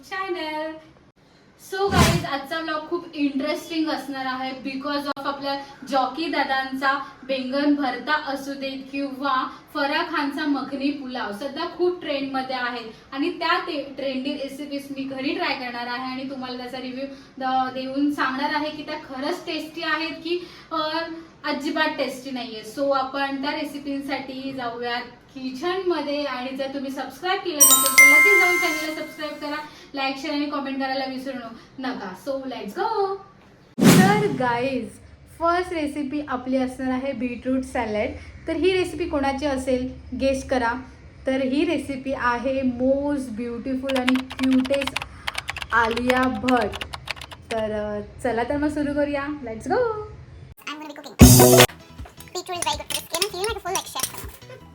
Channel. So guys, आजचा vlog खूप interesting असणार आहे बिकॉज ऑफ आपल्या जॉकी दादांचा बेंगन भरता असू देत किंवा फराह खानचा मखनी पुलाव सध्या खूप ट्रेंडमध्ये आहे आणि त्या ट्रेंडी रेसिपीज मी घरी ट्राय करणार आहे आणि तुम्हाला त्याचा रिव्ह्यू देऊन सांगणार आहे की त्या खरंच टेस्टी आहेत की अजिबात टेस्टी नाहीये. सो आपण त्या रेसिपींसाठी जाऊयात किचन मध्ये आणि जर तुम्ही सबस्क्राईब केलं नसेल तर लगेच जाऊन चॅनलला सबस्क्राईब करा, लाईक शेअर आणि कमेंट करायला विसरू नका. सो लेट्स गो. तर गाईज, फर्स्ट रेसिपी आपली असणार आहे बीटरूट सॅलड. तर ही रेसिपी कोणाची असेल गेस करा. तर ही रेसिपी आहे मोस्ट ब्युटिफुल आणि क्यूटेस्ट आलिया भट. तर चला तर मग सुरू करूया. Let's go. Beetroot is very good for skin. Feel like a full like chef.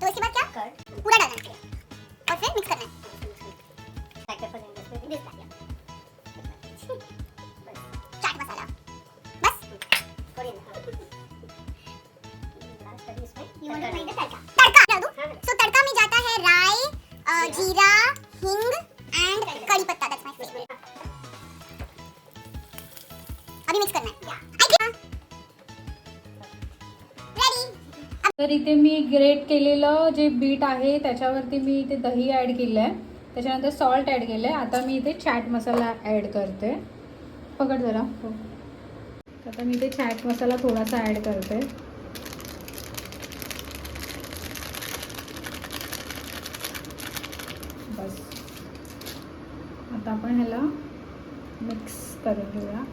तो इसके बाद क्या कर पूरा डालना है और फिर मिक्स करना है. चाट मसाला बस. तड़का डाल दूं. सो तड़का में जाता है राई, जीरा, हिंग एंड कड़ी पत्ता. That's my favourite. अभी मिक्स करना है. तर इथे मी ग्रेट केलेलं जे बीट आहे त्याच्यावरती मी इथे दही ॲड केलं आहे, त्याच्यानंतर सॉल्ट ॲड केलं आहे. आता मी इथे चॅट मसाला ॲड करते. पकड जरा. हो, आता मी इथे चॅट मसाला थोडासा ॲड करते. बस. आता आपण ह्याला मिक्स करून घेऊया.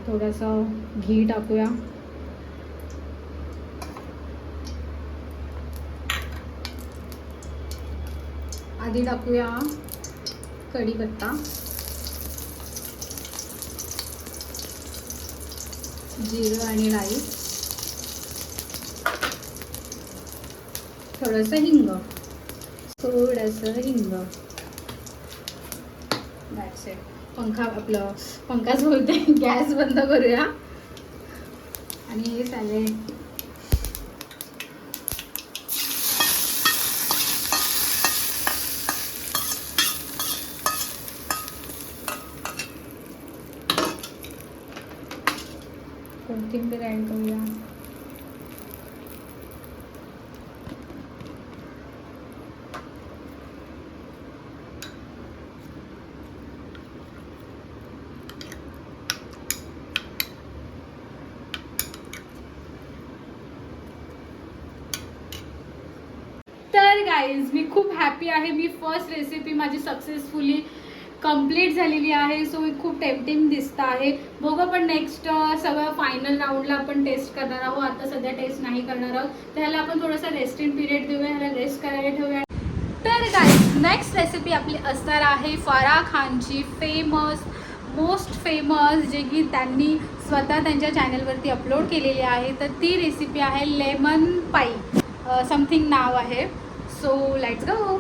थोडंसं घी टाकूया. आधी टाकूया कढीपत्ता, जिरं आणि राई, थोडंसं हिंग. That's it. पंखाच बोलते. गॅस बंद करूया आणि हे सॅलेड कोथिंबीर ॲड करूया. तर गाईज, मी खूप हॅपी आहे. मी फर्स्ट रेसिपी माझी सक्सेसफुली कंप्लीट झालेली आहे. सो मी खूप टेम्पटिंग दिसत आहे. बघू पण नेक्स्ट सगळं फायनल राऊंडला आपण टेस्ट करणार आहोत. आता सध्या टेस्ट नाही करणार आहोत. त्याला आपण थोडासा रेस्टिंग पिरियड देऊया, ह्याला रेस्ट करायला ठेवूया. तर गाईज, नेक्स्ट रेसिपी आपली असणार आहे फराह खानची मोस्ट फेमस, जे की त्यांनी स्वतः त्यांच्या चॅनलवरती अपलोड केलेली आहे. तर ती रेसिपी आहे लेमन पाई, समथिंग नाव आहे. So let's go.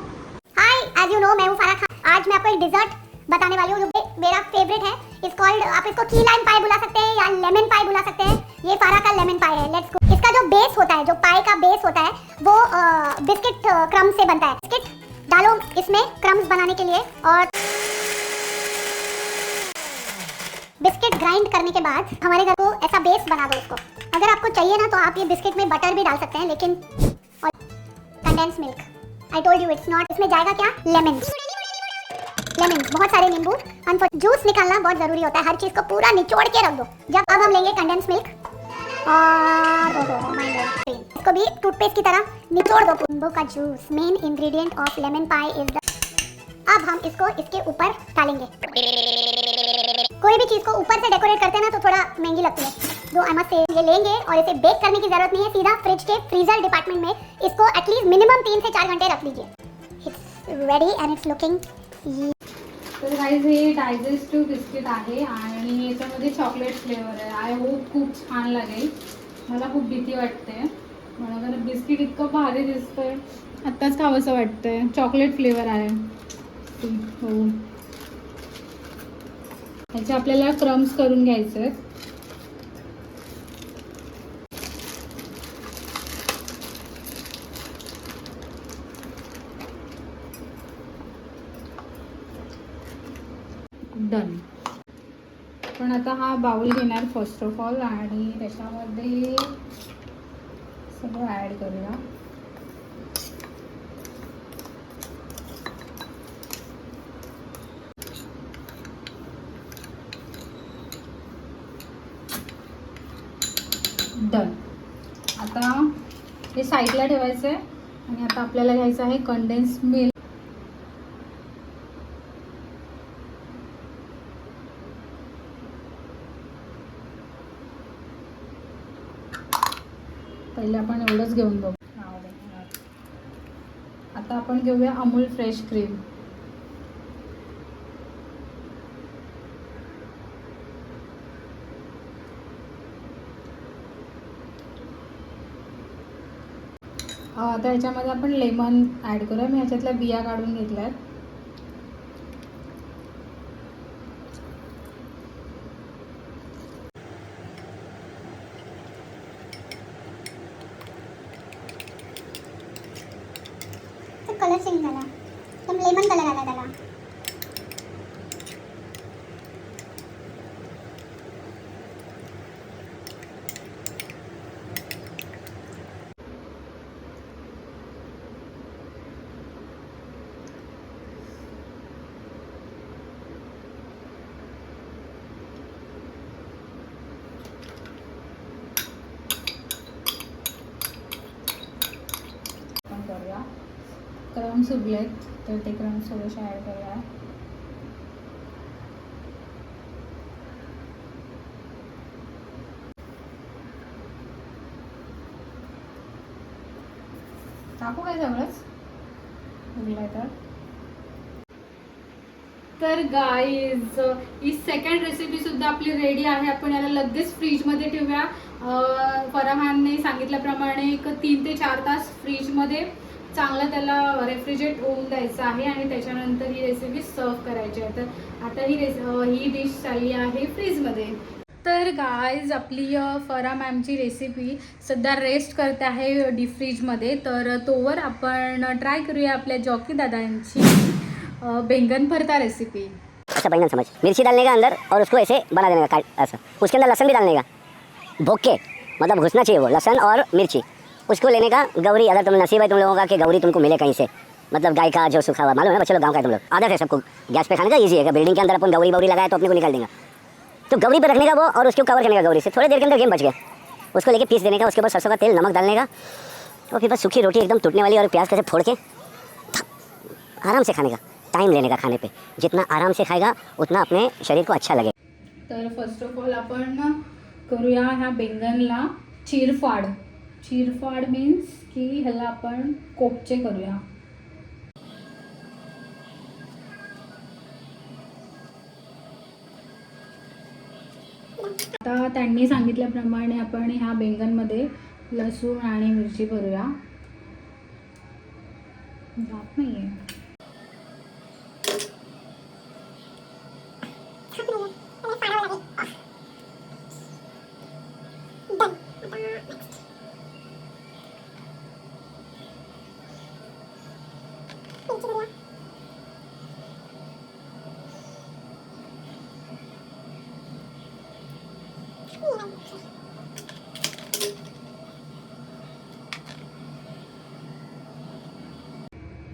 Hi, as you know मैं हूँ फराह खान. आज मैं आपको एक डिजर्ट बताने वाली हूँ जो मेरा फेवरेट है. इट्स कॉल्ड, आप इसको की लाइम पाई बुला सकते हैं या लेमन पाई बुला सकते हैं. ये फराह का लेमन पाई है. Let's go. इसका जो बेस होता है, जो पाई का बेस होता है, वो बिस्किट क्रम्स से बनता है. बिस्किट डालो इसमें क्रम्स बनाने के लिए और बिस्किट ग्राइंड करने के बाद हमारे घर को ऐसा बेस बना दो इसको. अगर आपको चाहिए ना तो आप ये बिस्किट में बटर भी डाल सकते हैं, लेकिन condense milk. I told you it's not. इसमें जाएगा क्या? लेमन. बहुत सारे नींबू. जूस निकालना बहुत जरूरी होता है. हर चीज को पूरा निचोड़ के रख दो. जब अब हम लेंगे कंडेंस मिल्क और इसको भी टूथपेस्ट की तरह निचोड़ दो. नींबू का juice, main ingredient of lemon pi is the. अब हम इसको इसके ऊपर डालेंगे. कोई भी चीज को ऊपर से डेकोरेट करते हैं ना तो थोड़ा महंगी लगती है. जो आई मस्ट से ये लेंगे और इसे बेक करने की जरूरत नहीं है. सीधा फ्रिज के फ्रीजर डिपार्टमेंट में इसको एटलीस्ट मिनिमम 3 से 4 घंटे रख लीजिए. It's ready end it's looking. तर गाईज, हे डायजेस्टिव्ह बिस्किट आहे आणि याच्यामध्ये चॉकलेट फ्लेवर आहे. आय होप खूप छान लागेल. मला खूप भीती वाटते. मला कारण बिस्किट इतकं भारी दिसतंय, आत्ताच खावंसं वाटतंय. चॉकलेट फ्लेवर आहे. हो. याचे आपल्याला क्रम्स करून घ्यायचे आहेत. डन. पण आता हा बाउल घेणार फर्स्ट ऑफ ऑल आणि त्याच्यामध्ये सगळं ॲड करूया. डन. आता हे साईडला ठेवायचं आहे आणि आता आपल्याला घ्यायचं आहे कंडेन्स मिल्क. पहिले आपण एवढंच घेऊन बघू. आता आपण घेऊया अमूल फ्रेश क्रीम. आता याच्यामध्ये आपण लेमन ॲड करूया. मी ह्याच्यातल्या बिया काढून घेतल्या आहेत. कलर चेंज झाला, एकदम लेमन कलर आला त्याला. आपण करूया. क्रम्स उरलेत तर ते क्रम्स थोडेसे ॲड करूया. टाकू काय सगळंच उरलंय तर गाईज ही सेकंड रेसिपी सुद्धा आपली रेडी आहे. आपण याला लगेच फ्रीजमध्ये ठेवूया. फराहानने सांगितल्याप्रमाणे एक 3 ते 4 तास फ्रीजमध्ये चांगलं त्याला रेफ्रिजरेट होऊन द्यायचं आहे आणि त्याच्यानंतर ही रेसिपी सर्व करायची आहे. तर आता ही डिश चालली आहे फ्रीजमध्ये. तर गाईज आपली फरा मॅमची रेसिपी सध्या रेस्ट करते आहे डीप फ्रीजमध्ये. तर तोवर आपण ट्राय करूया आपल्या जॉकी दादांची बैंगन भरता रेसिपी. अच्छा बैंगन समझ, मिर्ची डालने का अंदर और उसको ऐसे बना देने का ऐसा. उसके अंदर लहसुन भी डालने का, भोग के मतलब घुसना चाहिए वो लहसुन और मिर्ची. उसको लेने का गौरी. अगर तुम नसीब है तुम लोगों का कि गौरी तुमको मिले कहीं से, मतलब गाय का जो सूखा हुआ, मालूम है बच्चे लोग गाँव का है तुम लोग, आदत है सबको गैस पे खाने का. ईजी है. बिल्डिंग के अंदर अपन गौरी लगाया तो अपने को निकाल देंगे. तो गौरी पे रखने का वो और उसको कवर करने का गौरी से. थोड़ी देर के अंदर गेम बच गया. उसको लेके पीस देने का. उसके बाद सरसों का तेल नमक डालने का और फिर बस सूखी रोटी एकदम टूटने वाली और प्याज कैसे फोड़ के आराम से खाने का. टाइम लेने का खाने पे. जितना आराम से खाएगा उतना अपने शरीर को अच्छा लगे. तर फर्स्ट ऑफ ऑल आपण करूया ह्या बैंगनला चिरफाड. चिरफाड मीन्स की ह्याला आपण कोपचे करूया. आता त्यांनी सांगितल्याप्रमाणे आपण ह्या बैंगनमध्ये लसूण आणि मिरची भरूया. जात नाहीये.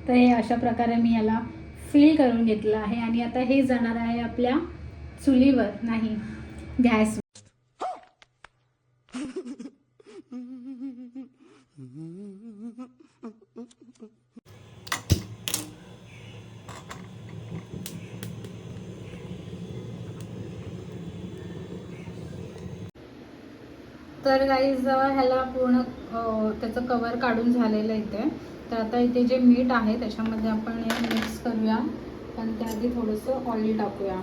तर हे अशा प्रकारे मी याला फिल करून घेतलं आहे आणि आता हे जाणार आहे आपल्या चुलीवर, नाही गॅस. तर गाईज ह्याला पूर्ण त्याचं कवर काढून झालेलं इथे. तर आता इथे जे मीठ आहे त्याच्यामध्ये आपण हे मिक्स करूया. पण त्याआधी थोडंसं ऑइल टाकूया.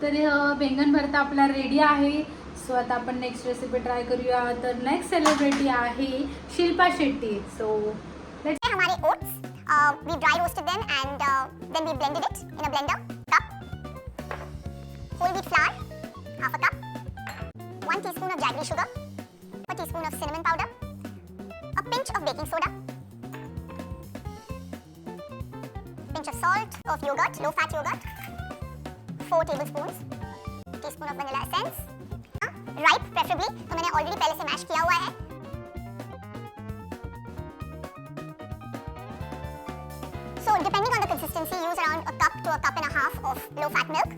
तर बैंगन भरता आपला रेडी आहे. सो आता आपण नेक्स्ट रेसिपी ट्राय करूया. तर नेक्स्ट सेलिब्रिटी आहे शिल्पा शेट्टी. सो फिर हमारे oats, we dry roasted them and then we blended it in a blender cup. Whole wheat flour, half a cup. 1 teaspoon of jaggery sugar. A teaspoon of cinnamon powder. A pinch of baking soda. Pinch of salt, of yogurt, low fat yogurt. 4 tablespoons. Teaspoon of vanilla essence. Ripe preferably, तो मैंने already पहले से mash KIA हुआ है. So depending on the consistency, use around a cup to a cup and a half of low fat milk.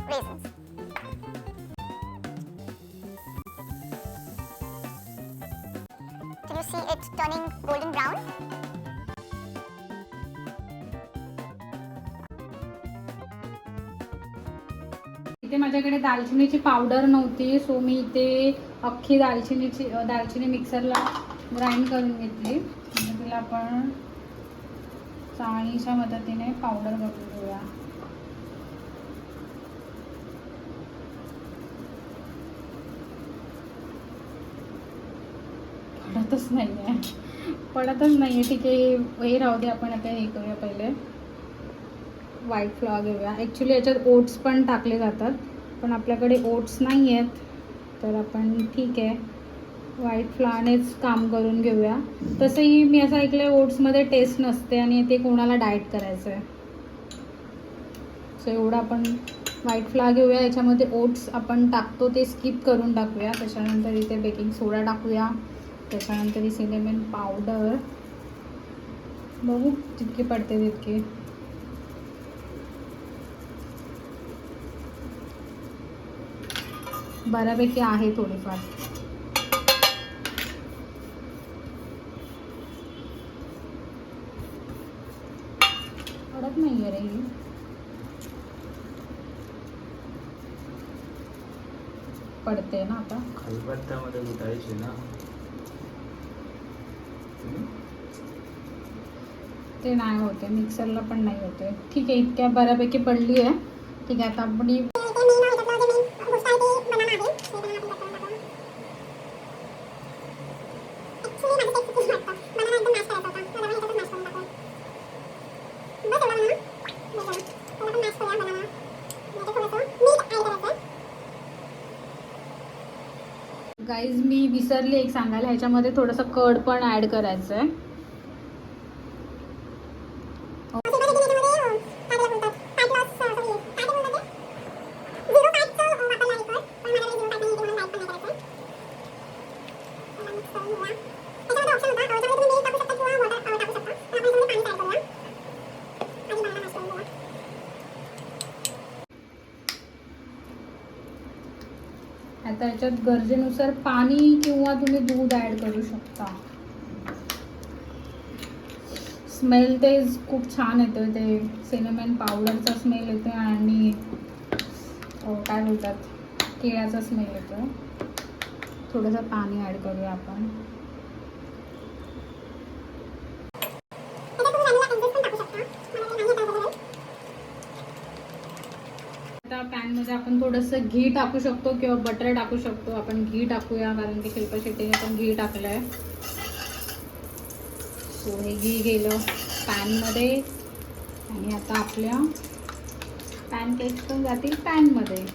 Raisins. Till you see it turning golden brown. इथे माझ्याकडे दालचिनीची powder नव्हती. So मी इथे अख्खी दालचिनी मिक्सरला grind करून घेतली. म्हणजे तिला आपण चाळणीच्या मदतीने पावडर करून घेऊया. पडतच नाहीये. ठीक आहे, हे राहू दे. आपण आता हे करूया. पहिले व्हाईट फ्लॉवर घेऊया. ॲक्च्युली याच्यात ओट्स पण टाकले जातात, पण आपल्याकडे ओट्स नाही आहेत, तर आपण ठीक आहे व्हाईट फ्लॉवरनेच काम करून घेऊया. तसंही मी असं ऐकलं आहे ओट्समध्ये टेस्ट नसते आणि ते कोणाला डाएट करायचं आहे. सो एवढं आपण व्हाईट फ्लॉवर घेऊया. याच्यामध्ये ओट्स आपण टाकतो ते स्किप करून टाकूया. त्याच्यानंतर इथे बेकिंग सोडा टाकूया. त्याच्यानंतर सिनेमन पावडर बघू जितकी पडते तितकी. बऱ्यापैकी आहे थोडीफार. पडत नाही आहे रे ही. पडते ना आता. खलबत्त्यामध्ये गुटायची ना. ते नाही होते, मिक्सरला पण नाही होते. ठीक आहे, इतक्या बऱ्यापैकी पडली आहे. ठीक आहे, आता आपण गाईज मी विसरली एक सांगायला, ह्याच्यामध्ये थोडंसं कर्ड पण ॲड करायचं आहे. आता याच्यात गरजेनुसार पाणी किंवा तुम्ही दूध ॲड करू शकता. स्मेल ते खूप छान येतो. ते सिनेमन पावडरचा स्मेल येतो आणि काय बोलतात केळ्याचा स्मेल येतो. थोडंसं पाणी ॲड करूया आपण. पॅनमध्ये आपण थोडंसं घी टाकू शकतो किंवा बटर टाकू शकतो. आपण घी टाकूया कारण की शिल्पा शेट्टीने पण घी टाकलं आहे. सो हे घी गेलं पॅनमध्ये आणि आता आपल्या पॅनकेक्स पण जातील पॅनमध्ये.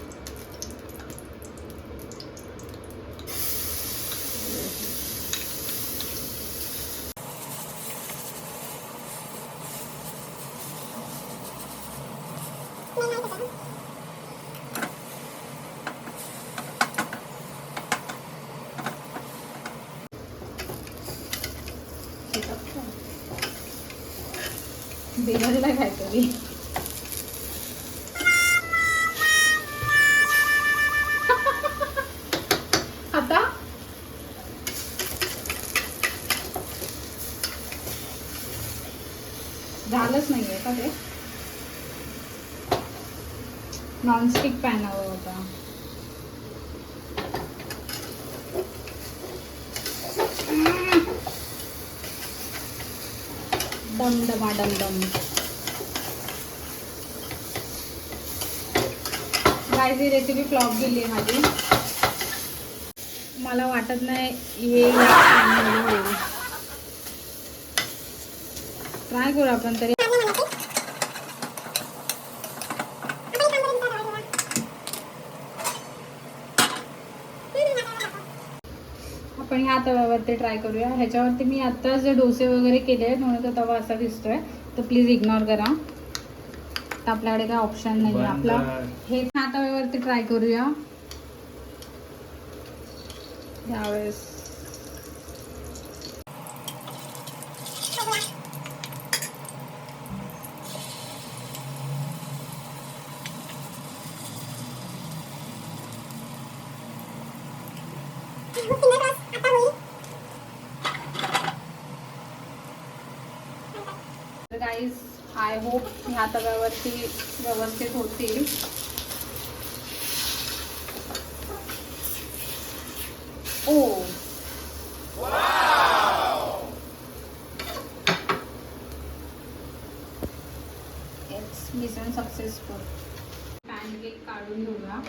बिघडलं काहीतरी. आता झालंच नाहीये का ते. नॉनस्टिक पॅन हवं होता. डम डमा डम डम. गाईज ही रेसिपी फ्लॉप गेली आहे माझी. मला वाटत नाही हे ट्राय करू आपण तरी. आपण ह्या तव्यावरती ट्राय करूया. ह्याच्यावरती मी आत्ताच जे डोसे वगैरे केले आहेत म्हणून तो तवा असा दिसतोय, तर प्लीज इग्नोर करा. आपल्याकडे काय ऑप्शन नाही आहे आपला. हे ह्या तव्यावरती ट्राय करूया यावेळेस. गाईज आय होप ह्या तव्यावरती व्यवस्थित होतील. Oh it's mission successful. Pancake काढून घेऊया.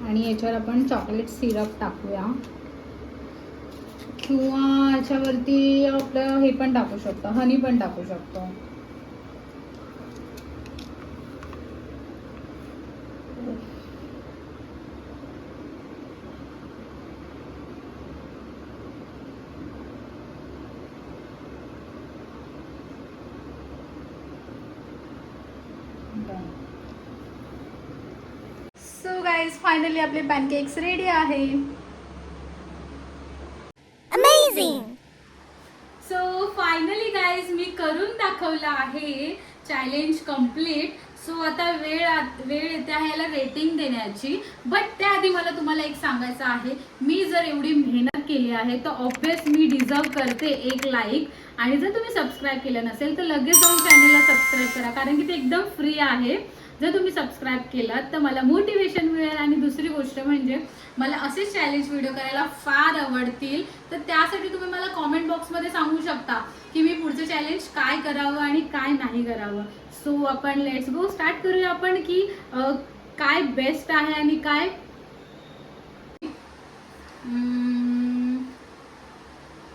आणि याच्यावर आपण चॉकलेट सिरप टाकूया किंवा याच्यावरती आपलं हे पण टाकू शकतो, हनी पण टाकू शकतो. सो गाईज फायनली आपले पॅनकेक्स रेडी आहे. अमेजिंग. सो फायनली गाईज मी करून दाखवलं आहे. Challenge complete. सो आता वेळ येते आहे याला रेटिंग देण्याची. बट त्याआधी मला तुम्हाला एक सांगायचं आहे, मी जर एवढी मेहनत केली आहे तर ऑब्वियस मी डिझर्व करते एक लाईक. आणि जर तुम्ही सबस्क्राईब केलं नसेल तर लगेच जाऊन चॅनलला सबस्क्राईब करा, कारण की ते एकदम फ्री आहे. जर तुम्ही सबस्क्राईब केलात तर मला मोटिवेशन मिळेल. आणि दुसरी गोष्ट म्हणजे मला असे चॅलेंज व्हिडिओ करायला फार आवडतील. तर त्यासाठी तुम्ही मला कॉमेंट बॉक्समध्ये सांगू शकता की मी पुढचं चॅलेंज काय करावं आणि काय नाही करावं. सो आपण लेट्स गो स्टार्ट करूया आपण की काय बेस्ट आहे आणि काय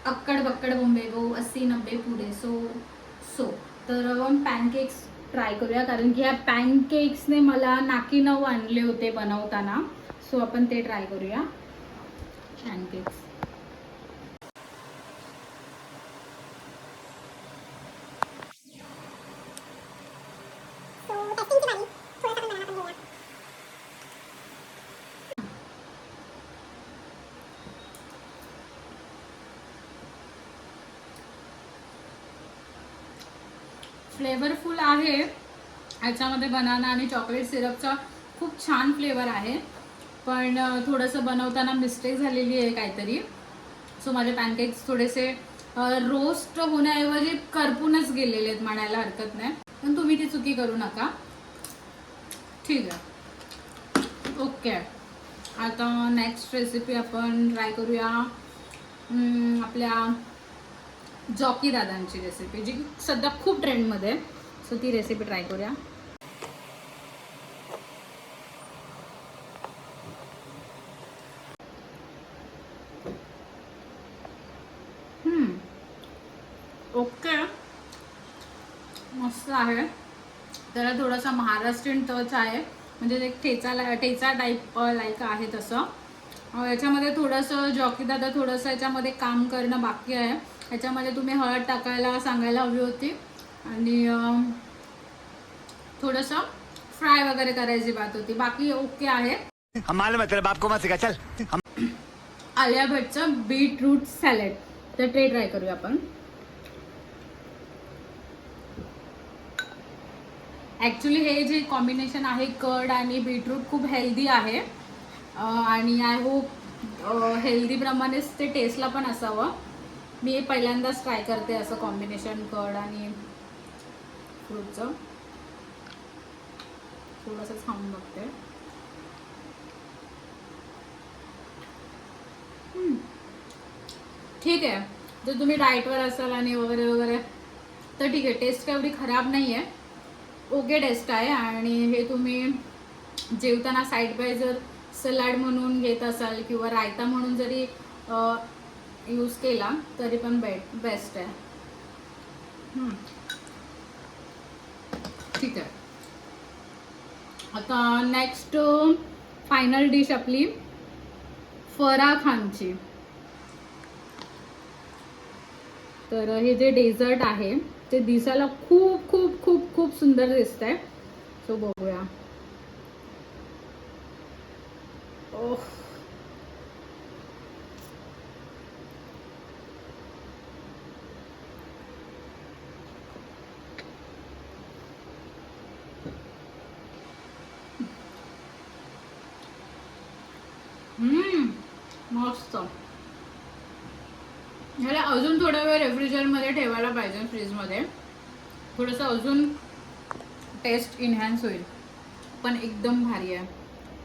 अक्कड बक्कड बॉम्बे गो 80-90 पुढे. सो तर आपण पॅनकेक्स ट्राय करूया, कारण की ह्या पॅनकेक्सने मला नाकी नऊ आणले होते बनवताना. सो आपण ते ट्राय करूया पॅनकेक्स. फ्लेवरफुल आहे. ह्याच्यामध्ये बनाना आणि चॉकलेट सिरपचा खूप छान फ्लेवर आहे. पण थोडंसं बनवताना मिस्टेक झालेली आहे काहीतरी. सो माझे पॅनकेक्स थोडेसे रोस्ट होण्याऐवजी करपूनच गेलेले आहेत म्हणायला हरकत नाही. पण तुम्ही ती चुकी करू नका. ठीक आहे, ओके. आता नेक्स्ट रेसिपी आपण ट्राय करूया आपल्या जॉकी दादांची रेसिपी, जी सध्या खूप ट्रेंडमध्ये आहे. सो ती रेसिपी ट्राय करूया. ओके, मस्त आहे. त्याला थोडासा महाराष्ट्रीयन टच आहे, म्हणजे एक ठेचा टाईप लाईक आहे तसं. याच्यामध्ये थोडंसं जॉकी दादा थोडंसं याच्यामध्ये काम करणं बाकी आहे. याच्यामध्ये तुम्ही हळद टाकायला सांगायला हवी होती आणि थोडंसं फ्राय वगैरे करायची बात होती. बाकी ओके आहे. आलिया भट्टचं बीटरूट सॅलड, तर ते ट्राय करूया आपण. ॲक्च्युली हे जे कॉम्बिनेशन आहे कर्ड आणि बीटरूट खूप हेल्दी आहे आणि आय होप हेल्दीप्रमाणेच ते टेस्टला पण असावं. मी पहिल्यांदाच ट्राय करते असं कॉम्बिनेशन कर्ड आणि फ्रूटचं. थोडंसं खाऊन बघते. ठीक आहे, जर तुम्ही डाएटवर असाल आणि वगैरे वगैरे तर ठीक आहे, टेस्ट काय एवढी खराब नाही आहे, ओके टेस्ट आहे. आणि हे तुम्ही जेवताना साईड बाय जर सलाड म्हणून घेत असाल किंवा रायता म्हणून जरी यूज केला तरी पण बेस्ट आहे. ठीक आहे, आता नेक्स्ट फायनल डिश आपली फराह खानची. तर हे जे डेझर्ट आहे ते दिसायला खूप खूप खूप खूप सुंदर दिसत आहे. सो बघूया. ओह, मस्त. ह्याला अजून थोडा वेळ रेफ्रिजरेटरमध्ये ठेवायला पाहिजे, फ्रीजमध्ये, थोडंसं अजून टेस्ट इन्हॅन्स होईल. पण एकदम भारी आहे,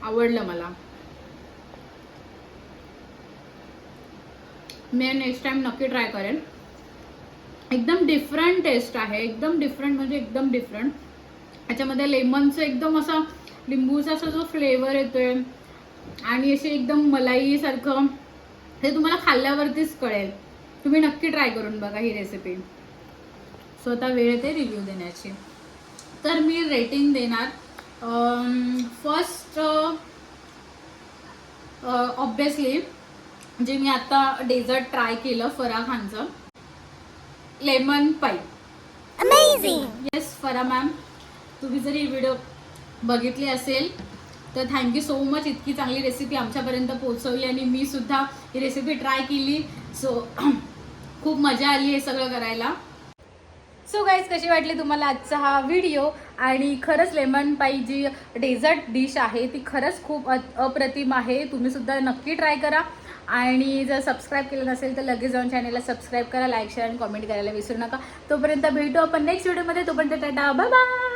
आवडलं मला. मी नेक्स्ट टाइम नक्की ट्राय करेन. एकदम डिफरंट टेस्ट आहे, एकदम डिफरंट म्हणजे एकदम डिफरंट. याच्यामध्ये लेमनचं एकदम असा लिंबूचा असा जो फ्लेवर येतोय आणि असे एकदम मलाईसारखं, हे तुम्हाला खाल्ल्यावरतीच कळेल. तुम्ही नक्की ट्राय करून बघा ही रेसिपी. स्वतः वेळ येते रिव्ह्यू देण्याची. तर मी रेटिंग देणार फर्स्ट ऑब्वियसली जे मी आता डेझर्ट ट्राय केलं फराह खानचं, लेमन पाई. अमेझिंग. येस फराह मॅम, तुम्ही जर ही व्हिडिओ बघितली असेल तर थँक्यू सो मच. इतकी चांगली रेसिपी आमच्यापर्यंत पोहोचवली आणि मी सुद्धा ही रेसिपी ट्राय केली. सो खूप मजा आली हे सगळं करायला. सो गाईज, कशी वाटली तुम्हाला आजचा हा व्हिडिओ? आणि खरंच लेमन पाई जी डेझर्ट डिश आहे ती खरंच खूप अप्रतिम आहे. तुम्ही सुद्धा नक्की ट्राय करा. आणि जर सबस्क्राईब केलं नसेल तर लगेच जाऊन चॅनलला सबस्क्राईब करा, लाईक शेअर आणि कॉमेंट करायला विसरू नका. तोपर्यंत भेटू आपण नेक्स्ट व्हिडिओमध्ये. तोपर्यंत टाटा, बाय बाय.